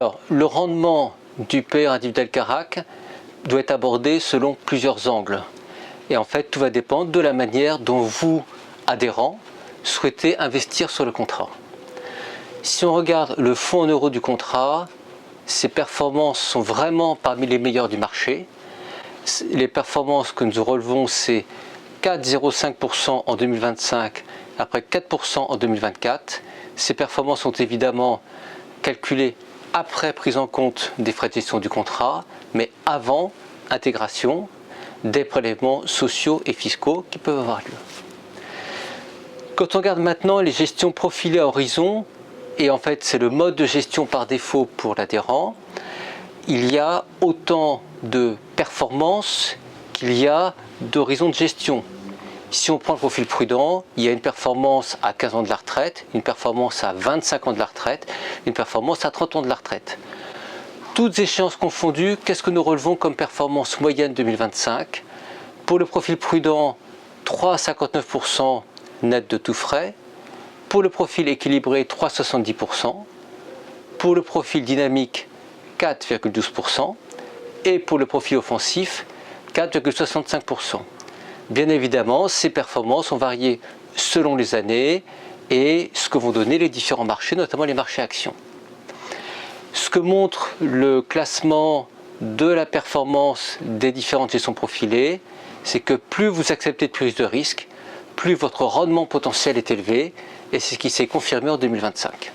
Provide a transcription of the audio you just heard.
Alors, le rendement du PER individuel CARAC doit être abordé selon plusieurs angles. Et en fait, tout va dépendre de la manière dont vous, adhérents, souhaitez investir sur le contrat. Si on regarde le fonds en euros du contrat, ses performances sont vraiment parmi les meilleures du marché. Les performances que nous relevons, c'est 4,05% en 2025, après 4% en 2024. Ces performances sont évidemment calculées après prise en compte des frais de gestion du contrat, mais avant intégration des prélèvements sociaux et fiscaux qui peuvent avoir lieu. Quand on regarde maintenant les gestions profilées à horizon, et en fait c'est le mode de gestion par défaut pour l'adhérent, il y a autant de performances qu'il y a d'horizons de gestion. Si on prend le profil prudent, il y a une performance à 15 ans de la retraite, une performance à 25 ans de la retraite, une performance à 30 ans de la retraite. Toutes échéances confondues, qu'est-ce que nous relevons comme performance moyenne 2025? Pour le profil prudent, 3,59% net de tout frais. Pour le profil équilibré, 3,70%. Pour le profil dynamique, 4,12%. Et pour le profil offensif, 4,65%. Bien évidemment, ces performances ont varié selon les années et ce que vont donner les différents marchés, notamment les marchés actions. Ce que montre le classement de la performance des différentes gestions profilées, c'est que plus vous acceptez de prise de risque, plus votre rendement potentiel est élevé, et c'est ce qui s'est confirmé en 2025.